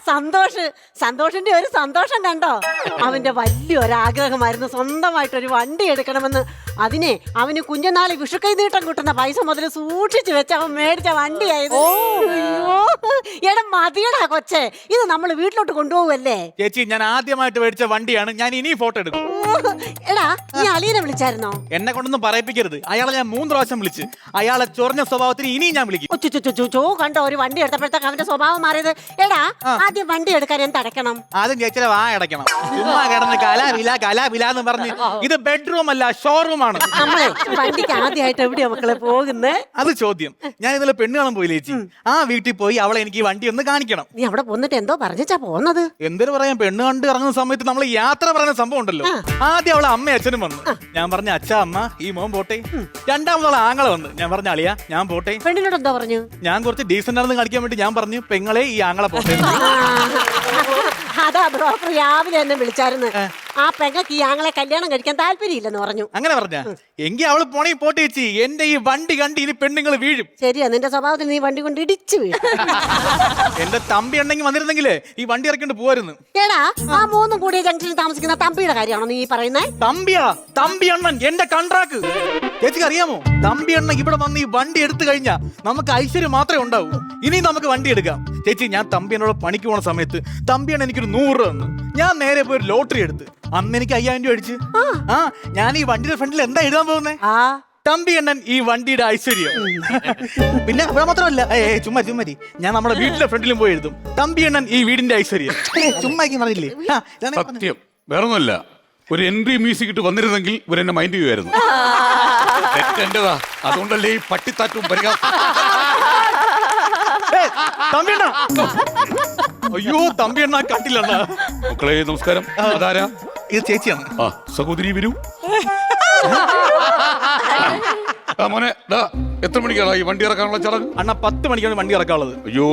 സന്തോഷിന്റെ ഒരു സന്തോഷം കണ്ടോ? അവന്റെ വലിയൊരാഗ്രഹമായിരുന്നു സ്വന്തമായിട്ടൊരു വണ്ടി എടുക്കണമെന്ന്. അതിനെ അവന് കുഞ്ഞനാളി വിഷുക്കൈ നീട്ടം കിട്ടുന്ന പൈസ മുതൽ സൂക്ഷിച്ചു വെച്ച് അവൻ മേടിച്ച വണ്ടിയായത്. എടാ മതിയടാ കൊച്ചേ, ഇത് നമ്മൾ വീട്ടിലോട്ട് കൊണ്ടുപോകുമല്ലേ? ചേച്ചി, ഞാൻ ആദ്യമായിട്ട് മേടിച്ച വണ്ടിയാണ്. ഞാൻ ഇനി ഫോട്ടോ എടുക്കും. എടാ, നീ അളിയനെ വിളിച്ചായിരുന്നോ? എന്നെ കൊണ്ടൊന്നും പറയിപ്പിക്കരുത്. അയാളെ ഞാൻ 3 പ്രാവശ്യം വിളിച്ച്. അയാളെ ചൊറഞ്ഞ സ്വഭാവത്തിന് ഇനിയും ഞാൻ വിളിക്കും. കണ്ടോ, ഒരു വണ്ടി എടുത്തപ്പോഴത്തേക്ക് അവന്റെ സ്വഭാവം മാറിയത്. എടാ, ആദ്യം വണ്ടി എടുക്കാൻ എന്തടക്കണം? ആദ്യം ചേച്ചിയുടെ വാ അടയ്ക്കണം. ചുമ്മാ കിടന്ന് കലാവില എന്ന് പറഞ്ഞ്. ഇത് ബെഡ്റൂം അല്ല, ഷോറൂം ആണ്. നമ്മളെ വണ്ടിക്ക് ആദ്യമായിട്ട് എവിടെയാ മക്കളെ പോകുന്നേ? അത് ചോദ്യം. ഞാൻ ഇന്നലെ പെണ്ണ് കാണാൻ പോയില്ലേ ചേച്ചി? ആ വീട്ടിൽ പോയി അവളെ എനിക്ക് ഈ വണ്ടി ഒന്ന് കാണിക്കണം. നീ അവിടെ പോന്നിട്ട് എന്തോ പറഞ്ഞാ പോകുന്നത്? എന്തൊരു പറയാം, പെണ്ണ് കണ്ട് ഇറങ്ങുന്ന സമയത്ത് നമ്മൾ യാത്ര പറയുന്ന സംഭവം ഉണ്ടല്ലോ. ആദ്യം അവളെ അമ്മയും അച്ഛനും വന്നു. ഞാൻ പറഞ്ഞ അച്ഛാ അമ്മ ഈ മോൻ പോട്ടെ. രണ്ടാമതവളെ ആങ്ങളെ വന്ന്. ഞാൻ പറഞ്ഞ അളിയാ ഞാൻ പോട്ടെ. പെണ്ണിനോട് എന്താ പറഞ്ഞു? ഞാൻ കുറച്ച് ഡീസന്റ് ആണെന്ന് കാണിക്കാൻ വേണ്ടി ഞാൻ പറഞ്ഞു പെങ്ങളെ ഈ ആങ്ങളെ പോട്ടെ. അതാ ബ്രോക്കർ രാവിലെ എന്നെ വിളിച്ചായിരുന്നു. ആ പെങ്ങൾക്ക് ഈ ആങ്ങളെ കല്യാണം കഴിക്കാൻ താല്പര്യമില്ലെന്ന് പറഞ്ഞു. അങ്ങനെ പറഞ്ഞ എങ്കിൽ അവള് പോണേ പോട്ടെ ചേച്ചി. എന്റെ ഈ വണ്ടി കണ്ട് ഇനി പെണ്ണുങ്ങൾ വീഴും. ശരിയാ, നിന്റെ സ്വഭാവത്തിൽ നീ വണ്ടി കൊണ്ട് ഇടിച്ചു വീഴും. എന്റെ തമ്പി ഉണ്ടെങ്കിൽ വന്നിരുന്നെങ്കിലേ ഈ വണ്ടി ഇറക്കിണ്ട് പോവായിരുന്നു. എടാ, ആ 3 കൂടിയ ജംഗ്ഷനിൽ താമസിക്കുന്ന തമ്പിയുടെ കാര്യമാണോ നീ പറയുന്നേ? തമ്പിയാ? തമ്പി അണ്ണൻ എന്റെ കൺട്രാക്ക്. ചേച്ചിക്ക് അറിയാമോ, തമ്പി അണ്ണൻ ഇവിടെ വന്ന് ഈ വണ്ടി എടുത്തു കഴിഞ്ഞാ നമുക്ക് ഐശ്വര്യം മാത്രമേ ഉണ്ടാവൂ. ഇനി നമുക്ക് വണ്ടി എടുക്കാം. ചേച്ചി, ഞാൻ തമ്പി എന്നോട് പണിക്ക് പോണ സമയത്ത് തമ്പി അണ്ണൻ എനിക്കൊരു 100 തന്നു. ഞാൻ നേരെ പോയി ഒരു ലോട്ടറി എടുത്ത്. അന്ന് എനിക്ക് 5000 രൂപ അടിച്ച്. ഞാൻ ഈ വണ്ടിയുടെ ഫ്രണ്ടിൽ എന്താ എഴുതാൻ പോകുന്നേ? തമ്പി അണ്ണൻ ഈ വണ്ടിയുടെ ഐശ്വര്യം. പിന്നെ അവിടെ മാത്രമല്ല, ചുമ്മാ ഞാൻ നമ്മുടെ വീട്ടിലെ ഫ്രണ്ടിലും പോയി എഴുതും തമ്പി അണ്ണൻ ഈ വീടിന്റെ ഐശ്വര്യം. ചുമ്മാ പറഞ്ഞില്ലേ? സത്യം വേറൊന്നുമല്ല, ഒരു എൻട്രി മ്യൂസിക് ഇട്ട് വന്നിരുന്നെങ്കിൽ ഇവരെന്നെ മൈൻഡ് ചെയ്യുമായിരുന്നു. തെറ്റെന്റെതാ, അതുകൊണ്ടല്ലേ ഈ പട്ടിത്താറ്റും തമ്പിയണ്ണ. അയ്യോ തമ്പിയണ്ണ കണ്ടില്ലണ്ണ. മക്കളെ നമസ്കാരം. അതാരാ? ഇത് ചേച്ചിയാണ്. ആ സഹോദരി വരൂ. മോനെ, എത്ര മണിക്കാണ് ഈ വണ്ടി ഇറക്കാനുള്ള ചടങ്ങ്? അണ്ണ 10 മണിക്കാണ് വണ്ടി ഇറക്കാനുള്ളത്. അയ്യോ,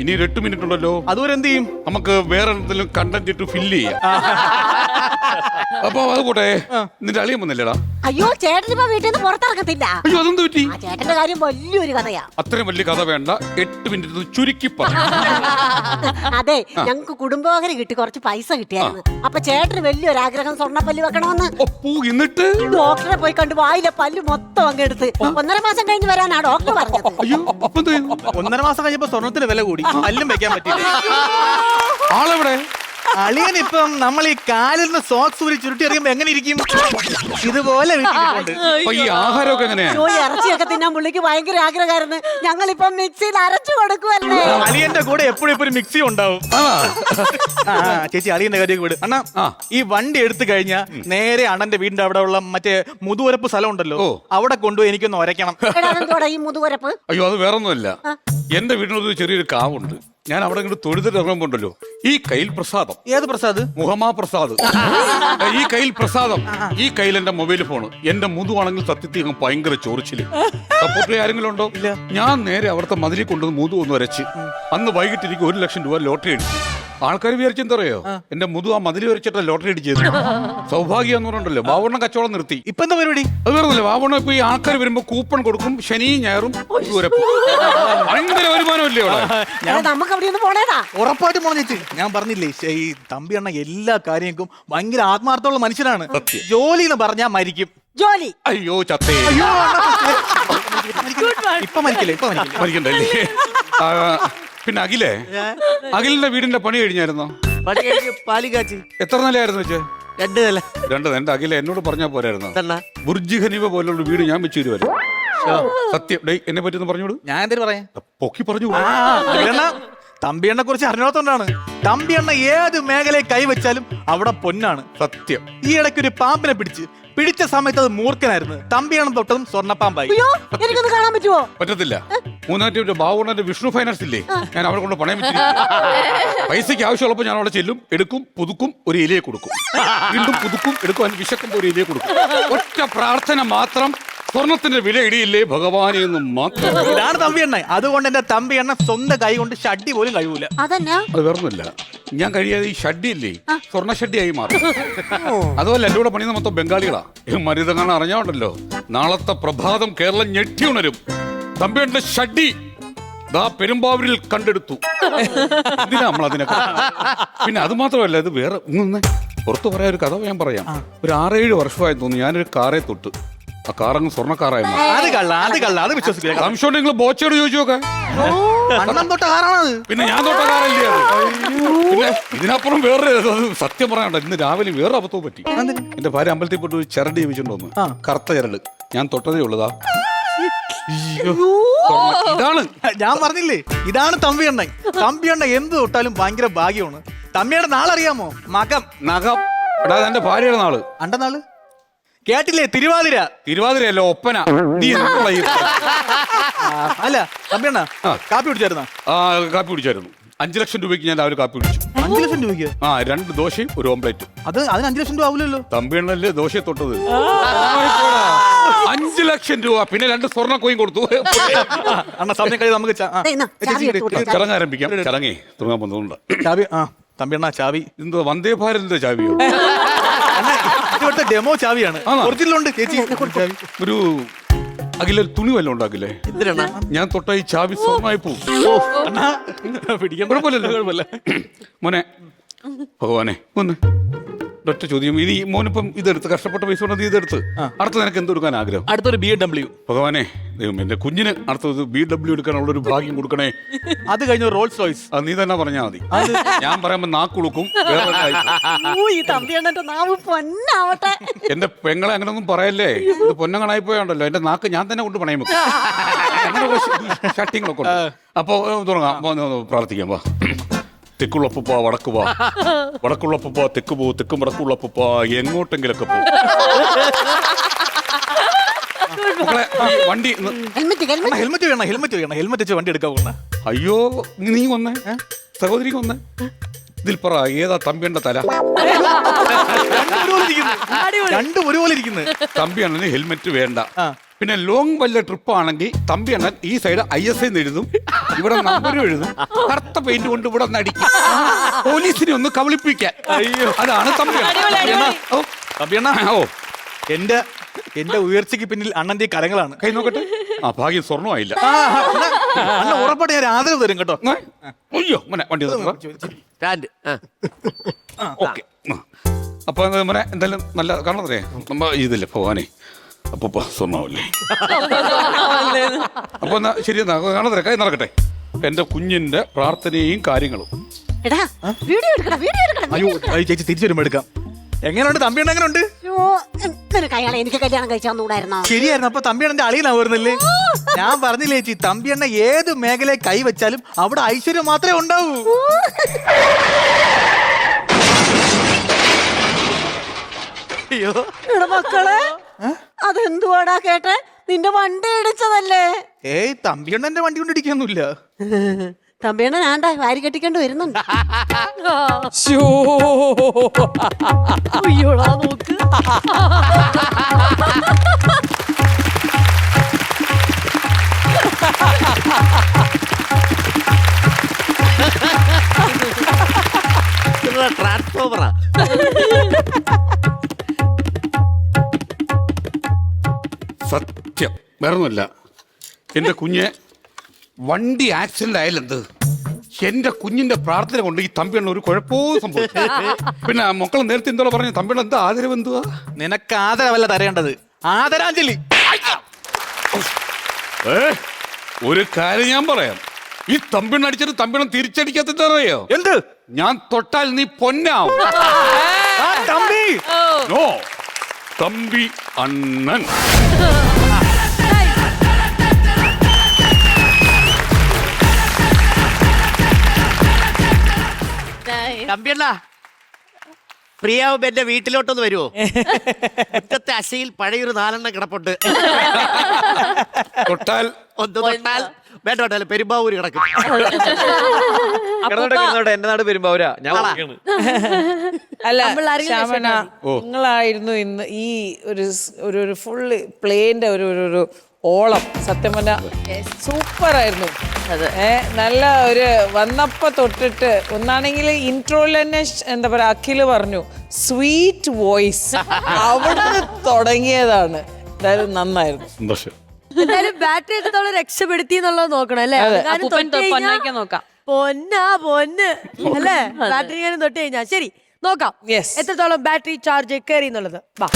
ഇനി 8 മിനിറ്റ് ഉണ്ടല്ലോ. അതുവരെ എന്ത് ചെയ്യും? നമുക്ക് വേറെ എന്തെങ്കിലും കണ്ടന്റ് ഇട്ട് ഫില്ല് ചെയ്യാം. അപ്പൊ അത് കൂട്ടെ, നിന്റെ അളിയൻ വന്നില്ലടാ? അയ്യോ, ചേട്ടനിപ്പോ വീട്ടിൽ നിന്ന് പുറത്തിറക്കത്തില്ല. അയ്യോ, അതെന്ത് പറ്റി? ചേട്ടന്റെ കാര്യം വലിയൊരു കഥയാ. അത്രയും വലിയ കഥ വേണ്ട, 8 മിനിറ്റ് ചുരുക്കി പറ. അതെ, ഞങ്ങക്ക് കുടുംബോഹരി കിട്ടി, കുറച്ച് പൈസ കിട്ടിയായിരുന്നു. അപ്പൊ ചേട്ടന് വലിയൊരാഗ്രഹം സ്വർണ്ണപ്പല്ല് വെക്കണമെന്ന്. എന്നിട്ട് ഡോക്ടറെ പോയി കണ്ട് വായിലെ പല്ല് മൊത്തം അങ്ങ് എടുത്ത് 1.5 മാസം കഴിഞ്ഞ് വരാനാ ഡോക്ടർ പറഞ്ഞത്. അയ്യോ, 1.5 മാസം കഴിഞ്ഞപ്പോ സ്വർണത്തിന് വില കൂടി, പല്ലും വെക്കാൻ പറ്റില്ല. ആളെവിടെ? അളിയൻ ഇപ്പം നമ്മൾ ഈ കാലിൽ നിന്ന് സോക്സ് ഊരി ചുരുട്ടി എറിയുമ്പോ എങ്ങനെ ഇരിക്കും? ഇതുപോലെ ഈ ആഹാരമൊക്കെ എങ്ങനെയാ? ഇറച്ചിയൊക്കെ തിന്നാൻ പുള്ളിക്ക് ഭയങ്കര ആഗ്രഹമായിരുന്നു. ഞങ്ങളിപ്പൊ മിക്സിയിൽ അരച്ചു കൊടുക്കുവല്ലേ. അളിയന്റെ കൂടെ എപ്പോഴും ഇപ്പൊ ഒരു മിക്സി ഉണ്ടാവും. ചേച്ചി, അളിയന്റെ കാര്യം വിട്. അണ്ണാ, ഈ വണ്ടി എടുത്തു കഴിഞ്ഞാ നേരെ അണ്ണന്റെ വീടിന്റെ അവിടെ ഉള്ള മറ്റേ മുതുവരപ്പ് സ്ഥലം ഉണ്ടല്ലോ, അവിടെ കൊണ്ടുപോയി എനിക്കൊന്ന് ഉരയ്ക്കണം. ഈ മുതുവരപ്പ്? അയ്യോ, അത് വേറൊന്നുമല്ല. എന്റെ വീടിനൊരു ചെറിയൊരു കാവുണ്ട്. ഞാൻ അവിടെ ഇങ്ങോട്ട് തൊഴുതിട്ട് ഇറങ്ങുമ്പോണ്ടല്ലോ, ഈ കയ്യിൽ പ്രസാദം. ഏത് പ്രസാദ്? മുഹമാ പ്രസാദ്. ഈ കയ്യിൽ പ്രസാദം, ഈ കയ്യിൽ എന്റെ മൊബൈൽ ഫോണ്. എന്റെ മുതുവാണെങ്കിൽ സത്യത്തിൽ ഭയങ്കര ചോറിച്ചില്. സപ്പോർട്ട് ആരെങ്കിലും ഉണ്ടോ? ഞാൻ നേരെ അവിടുത്തെ മതിലിൽ കൊണ്ടുവന്ന് മുതു ഒന്ന് വരച്ച് അന്ന് വൈകിട്ട് എനിക്ക് 1 ലക്ഷം രൂപ ലോട്ടറി അടിച്ചു. ആൾക്കാർ വിചാരിച്ചെന്തറിയോ, എന്റെ മുതു ആ മതിൽ വരച്ചിട്ട് ലോട്ടറി അടിച്ചത്. സൗഭാഗ്യം എന്ന് പറഞ്ഞല്ലോ, ബാവണ്ണ കച്ചവടം നിർത്തി. ഇപ്പൊ എന്താ പരിപാടി? അത് വേറൊന്നുമില്ല, ബാവണ്ണ ഇപ്പൊ ഈ ആൾക്കാർ വരുമ്പോ കൂപ്പൺ കൊടുക്കും. ശനിയും ഞായറും ഭയങ്കര വരുമാനമല്ലേ നമുക്ക് അവിടെ ഒന്ന് പോണേടാ. ഉറപ്പായിട്ടും പോണ ചേച്ചി. ഞാൻ പറഞ്ഞില്ലേ, ഈ തമ്പി അണ്ണ എല്ലാ കാര്യങ്ങൾക്കും ഭയങ്കര ആത്മാർത്ഥമുള്ള മനുഷ്യനാണ്. ജോലി എന്ന് പറഞ്ഞാ മരിക്കും. ജോലി? അയ്യോ ചത്തേ. ഇപ്പൊ മരിക്കില്ലേ? ഇപ്പൊ മരിക്കണ്ടല്ലേ? പിന്നെ അഖിലിന്റെ വീടിന്റെ പണി കഴിഞ്ഞായിരുന്നോ? പാലി കാച്ചി. എത്ര നിലയായിരുന്നു വെച്ചേ? 2 നില. 2. എന്റെ അഖില എന്നോട് പറഞ്ഞാ പോരായിരുന്നു, ബുർജ് ഖലീഫ പോലുള്ള വീട് ഞാൻ വെച്ച് തരുമായിരുന്നു. സത്യം. എന്നെ പറ്റി പറഞ്ഞോളൂ. ഞാൻ എന്തൊരു പറയാ, പൊക്കി പറഞ്ഞു. തമ്പിയണ്ണെ കുറിച്ച് അറിഞ്ഞോത്തോണ്ടാണ്. തമ്പിയണ്ണ ഏത് മേഖലയെ കൈവച്ചാലും അവിടെ പൊന്നാണ്. സത്യം. ഈ ഇടയ്ക്ക് ഒരു പാമ്പിനെ പിടിച്ച സമയത്ത് അത് മൂർഖനായിരുന്നു. തമ്പിയണ്ണൻ തൊട്ടതും സ്വർണ്ണപ്പാമ്പായി. എനിക്കൊന്ന് കാണാൻ പറ്റുമോ? പറ്റത്തില്ല. മൂന്നാമത്തെ ബാബുണ്ണന്റെ വിഷ്ണു ഫൈനാൻസ് ഇല്ലേ, ഞാൻ അവിടെ കൊണ്ട് പണയം വെച്ചിരിക്കും. പൈസക്ക് ആവശ്യമുള്ളപ്പോൾ ഞാൻ അവിടെ ചെല്ലും, എടുക്കും, പുതുക്കും, ഒരു ഇലയെ കൊടുക്കും, വീണ്ടും പുതുക്കും, എടുക്കും, അതിന് വിശക്കുമ്പോൾ ഒരു ഇലയെ കൊടുക്കും. ഒറ്റ പ്രാർത്ഥന മാത്രം, സ്വർണത്തിന്റെ വില ഇടിയില്ലേ ഭഗവാനെ എന്ന് മാത്രം. ഇതാണ് തമ്പിയണ്ണ. അതുകൊണ്ട് എന്റെ തമ്പിയണ്ണ സ്വന്തം കൈ കൊണ്ട് ഷഡ്ഡി പോലും കഴിയൂല. അത് വേറൊന്നുമില്ല, ഞാൻ കഴിയാതെ ഈ ഷഡ്ഡി ഇല്ലേ സ്വർണ്ണ ഷഡ്ഡിയായി മാറും. അതുപോലെ എന്റെ കൂടെ പണിയുന്ന മൊത്തം ബംഗാളികളാ. മരുതങ്ങാണ് അറിഞ്ഞാണ്ടല്ലോ, നാളത്തെ പ്രഭാതം കേരളം ഞെട്ടി ഉണരും. തമ്പിയണ്ണന്റെ ഷഡ്ഡി ദാ പെരുമ്പാവൂരിൽ കണ്ടെടുത്തു. എന്തിനാ നമ്മൾ അതിനൊക്കെ പിന്നെ അത് മാത്രമല്ല ഇത് വേറെ ഒന്ന് പുറത്ത് പറയാൻ ഒരു കഥ ഞാൻ പറയാം. ഒരു 6-7 വർഷമായി തോന്നുന്നു ഞാനൊരു കാറെ തൊട്ട്. ആ കാറങ്ങ് സ്വർണ്ണക്കാറായി മാറി. അത് വിശ്വസിക്കില്ല. സംശയം നിങ്ങൾ ബോച്ചയോട് ചോദിച്ചു നോക്കാം. അണ്ണൻ തൊട്ട കാറാണത്. പിന്നെ ഞാൻ തൊട്ട കാറല്ലേ അത്. പിന്നെ ഇതിനപ്പുറം വേറെ അത് സത്യം പറയാനുണ്ട്. ഇന്ന് രാവിലെ വേറെ അബദ്ധവും പറ്റി. എന്റെ ഭാര്യ അമ്പലത്തിൽ പോയിട്ട് ഒരു ചരട് ചോദിച്ചോണ്ട് വന്നു. കറുത്ത ചരട്. ഞാൻ തൊട്ടതേ ഉള്ളതാ. ഇതാണ് ഞാൻ പറഞ്ഞില്ലേ, ഇതാണ് തമ്പിയണ്ണൻ. തമ്പിയണ്ണ എന്ത് തൊട്ടാലും ഭയങ്കര ഭാഗ്യമാണ്. തമ്പിയുടെ നാളറിയാമോ? നഖം. എടാ എന്റെ ഭാര്യയുടെ നാള്. അണ്ട നാള് കേട്ടില്ലേ? തിരുവാതിരയല്ലോ, ഒപ്പന. നീ എന്തുള്ള ഈ അല്ല തമ്പിയണ്ണ കാപ്പി കുടിച്ചായിരുന്ന? കാപ്പി കുടിച്ചായിരുന്നു. 5 ലക്ഷം രൂപയ്ക്ക് ഞാൻ രാവിലെ കാപ്പി കുടിച്ചു. 5 ലക്ഷം രൂപയ്ക്ക്? 2 ദോശയും 1 ഓംപ്ലേറ്റും. അതിന് 5 ലക്ഷം രൂപ ആവില്ലല്ലോ. തമ്പിയണ്ണല്ലേ ദോശയെ തൊട്ടത്. 5 ലക്ഷം രൂപ പിന്നെ 2 സ്വർണ്ണ കോയിൻ കൊടുത്തു. അണ്ണ സമയം കഴിയും നമുക്ക് ചടങ്ങ് ആരംഭിക്കാം. ചടങ്ങേ തുടങ്ങാൻ പോകുന്നുണ്ട്. ചാവി തമ്പിയണ്ണ ചാവി എന്തോ വന്ദേ ഭാരതിന്റെ ചാവിയോ? ഇവിടുത്തെ ഡെമോ ചാവിയാണ്. ഒറിജിനലുണ്ട് ചേച്ചി. ഒരു അഖില തുണി വല്ലതും ഉണ്ടാക്കില്ലേ? ഞാൻ തൊട്ട ഈ ചാവി സ്വർണ്ണമായി പോകും. പിടിക്കാൻ കുഴപ്പമില്ല. മോനെ ഭഗവാനെ ഒന്ന് ഒറ്റ ചോദ്യം. ഇനി മോനിപ്പം ഇതെടുത്ത് കഷ്ടപ്പെട്ട പൈസ കൊണ്ട് ഇതെടുത്ത് അടുത്ത നിനക്ക് എന്തെടുക്കാൻ ആഗ്രഹം? അടുത്തൊരു BMW. ഭഗവാനെ ദൈവം എന്റെ കുഞ്ഞിന് അടുത്തത് BMW എടുക്കാനുള്ള ഒരു ഭാഗ്യം കൊടുക്കണേ. അത് കഴിഞ്ഞ റോൾസ് റോയ്സ്. അത് നീ തന്നെ പറഞ്ഞാൽ മതി. ഞാൻ പറയുമ്പോ നാക്കുളുക്കും. എന്റെ പെങ്ങളെ അങ്ങനൊന്നും പറയല്ലേ. ഇത് പൊന്നങ്ങളായി പോയാണ്ടല്ലോ. എന്റെ നാക്ക് ഞാൻ തന്നെ കൊണ്ട് പണയം വെക്കും. അങ്ങനെ ഷട്ടിങ്ങളൊക്കെ ഉണ്ട്. അപ്പൊ തുടങ്ങാം. പ്രാർത്ഥിക്കാം. വാ. തെക്കുള്ളപ്പ വടക്ക് വാ, വടക്കുള്ളപ്പ തെക്ക് പോ, തെക്കും വടക്കുള്ളപ്പ എങ്ങോട്ടെങ്കിലൊക്കെ പോ. വണ്ടി ഹെൽമെറ്റ് വേണം. ഹെൽമെറ്റ് വെച്ച് വണ്ടി എടുക്കാൻ പോകണ. അയ്യോ നീ വന്നേ, സഹോദരി വന്നേ. ഇതിൽ പറ ഏതാ തമ്പിയുടെ തല? രണ്ടും ഒരുപോലെ ഇരിക്കുന്നത്. തമ്പിയണ്ണന് ഹെൽമെറ്റ് വേണ്ട. പിന്നെ ലോങ് വല്ല ട്രിപ്പ് ആണെങ്കിൽ തമ്പിയണ്ണൻ ഈ സൈഡ് ISI എഴുതും, ഇവിടെ നമ്പരും എഴുതും, കറുത്ത പെയിന്റ് കൊണ്ട് ഇവിടെ നടിക്കും, പോലീസിനെ ഒന്ന് കബളിപ്പിക്കാൻ. അതാണ് തമ്പിയണ്ണ. ഓ എന്റെ ഉയർച്ചയ്ക്ക് പിന്നിൽ അണ്ണന്റെ കരങ്ങളാണ്. കൈ നോക്കട്ടെ. ഭാഗ്യം സ്വർണ്ണമായില്ല. ഉറപ്പായിട്ട് ഞാൻ ആദരവ് തരും കേട്ടോ. അയ്യോ മോനെ വണ്ടി ഓക്കെ. അപ്പൊ മോനെ എന്തായാലും നല്ല കാണുന്നതേ നമ്മ ഇതില്ലേ ഭഗവാനെ. അപ്പൊ സ്വർണ്ണാവല്ലേ? അപ്പൊ എന്നാ ശരി, എന്നാ കാണുന്നതേ കൈ നടക്കട്ടെ. എന്റെ കുഞ്ഞിന്റെ പ്രാർത്ഥനയും കാര്യങ്ങളും. അയ്യോ ചേച്ചി തിരിച്ചു വരുമ്പോ എടുക്കാം. എങ്ങനെയുണ്ട് തമ്പിയണ്ണ? എങ്ങനെയുണ്ട്? എനിക്ക് കല്യാണം കഴിച്ചാന്നൂടായിരുന്നോ? ശരിയായിരുന്നു. അപ്പൊ തമ്പിയണ്ണന്റെ അളിയനാവുന്നില്ലേ? ഞാൻ പറഞ്ഞില്ലേ ചേച്ചി, തമ്പിയണ്ണ ഏത് മേഖലയെ കൈവച്ചാലും അവിടെ ഐശ്വര്യം മാത്രമേ ഉണ്ടാവൂ. അയ്യോ മക്കളെ, അതെന്തുവാടാ കേട്ടെ? നിന്റെ വണ്ടി ഇടിച്ചതല്ലേ? ഏയ് തമ്പിയണ്ണന്റെ വണ്ടി കൊണ്ട് ഇടിക്കൊന്നുമില്ല. തമ്പിയണ്ണ ഞാണ്ടാ വാരി കെട്ടിക്കൊണ്ട് വരുന്നുണ്ട്. അയ്യോടാ നോക്ക്. ട്രാൻസ്ഫോമറാ. സത്യം വേറൊന്നുമില്ല. എന്റെ കുഞ്ഞ് വണ്ടി ആക്സിഡന്റ് ആയാലെന്ത്, എന്റെ കുഞ്ഞിന്റെ പ്രാർത്ഥന കൊണ്ട് ഈ തമ്പിയണ്ണ ഒരു കുഴപ്പവും സംഭവിച്ചു. പിന്നെ മക്കൾ നേരത്തെ എന്തോ പറഞ്ഞു, തമ്പിയണ്ണ എന്താ ആദരവ് എന്തുവാ? നിനക്ക് ആദരവല്ല തരേണ്ടത്, ആദരാഞ്ജലി. ഒരു കാര്യം ഞാൻ പറയാം, ഈ തമ്പിയണ്ണ അടിച്ചിട്ട് തമ്പിയണ്ണ തിരിച്ചടിക്കാത്ത അറിയോ? എന്ത്? ഞാൻ തൊട്ടാൽ നീ പൊന്നാവും. തമ്പി നോ, തമ്പി അണ്ണൻ. തമ്പിയണ്ണ പ്രിയാവുമ്പോ എന്റെ വീട്ടിലോട്ടൊന്ന് വരുമോ? മുറ്റത്തെ അശയിൽ പഴയൊരു 4 കിടപ്പുണ്ട്. തൊട്ടാൽ വേണ്ട പെരുമ്പാവൂര് കിടക്കും. എന്റെ നാട് പെരുമ്പാവൂരാ. ഞാൻ അല്ല ശ്യാമന, നിങ്ങളായിരുന്നു ഇന്ന് ഈ ഒരു ഫുള്ള് പ്ലേന്റെ ഒരു ഓളം. സത്യം പറഞ്ഞ സൂപ്പറായിരുന്നു. നല്ല ഒരു വന്നപ്പോ തൊട്ടിട്ട് ഒന്നാണെങ്കിൽ ഇൻട്രോയിൽ തന്നെ എന്താ പറയാ, അഖില് പറഞ്ഞു സ്വീറ്റ് വോയിസ്. അവിടുന്ന് തുടങ്ങിയതാണ്. എന്തായാലും നന്നായിരുന്നു. സന്തോഷം. എന്തായാലും ബാറ്ററി എടുത്തോളം രക്ഷപ്പെടുത്തി എന്നുള്ളത് നോക്കണം അല്ലേ? നോക്കാം. പൊന്ന് അല്ലേ ബാറ്ററി എങ്ങാനും തൊട്ട് കഴിഞ്ഞാ ശരി നോക്കാം Yes. എത്രത്തോളം ബാറ്ററി ചാർജ് കയറി എന്നുള്ളത് വാ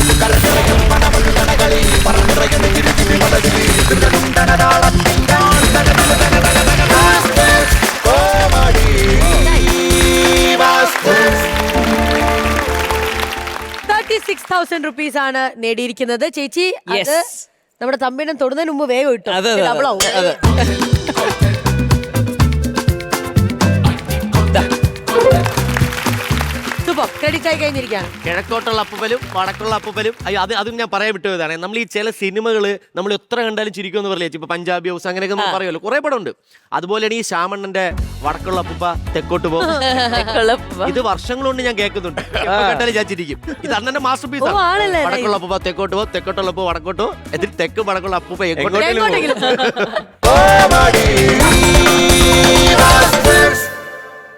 ₹36,000 ആണ് നേടിയിരിക്കുന്നത് ചേച്ചി. അത് Yes. നമ്മുടെ തമ്പിനം തൊടുന്നതിന് മുമ്പ് വേഗം ഇട്ടു അതെ, അതെ, ഡബിൾ ആവും. അതെ. സൂപ്പർ ക്രെഡിറ്റ് ആയി കഴിഞ്ഞിരിക്കുകയാണ്. കിഴക്കോട്ടുള്ള അപ്പൂപ്പലും വടക്കുള്ള അപ്പൂപ്പലും അയ്യോ അതും ഞാൻ പറയാൻ വിട്ടുപോയതാണ്. നമ്മൾ ഈ ചില സിനിമകൾ നമ്മൾ എത്ര കണ്ടാലും ചിരിക്കുമെന്ന് പറയില്ലേ, ഇപ്പൊ പഞ്ചാബി ഹൗസ് അങ്ങനെയൊക്കെ നമ്മൾ പറയുമല്ലോ, കുറെ പടം ഉണ്ട്. അതുപോലെയാണ് ഈ ശ്യാമണ്ണന്റെ വടക്കുള്ള അപ്പൂപ്പ തെക്കോട്ട് പോകും. ഇത് വർഷങ്ങൾ കൊണ്ട് ഞാൻ കേൾക്കുന്നുണ്ട്, എപ്പോ കണ്ടാലും ഞാൻ ചിരിക്കും. ഇത് അണ്ണന്റെ മാസ്റ്റർ പീസ് ഓ, ആണല്ലേ? വടക്കുള്ള അപ്പൂപ്പ തെക്കോട്ട് പോകും, തെക്കോട്ടുള്ള അപ്പൂപ്പ വടക്കോട്ടോ, എന്നിട്ട് തെക്ക് വടക്കുള്ള അപ്പൂപ്പ എങ്ങോട്ട് എങ്ങോട്ടെങ്കിലും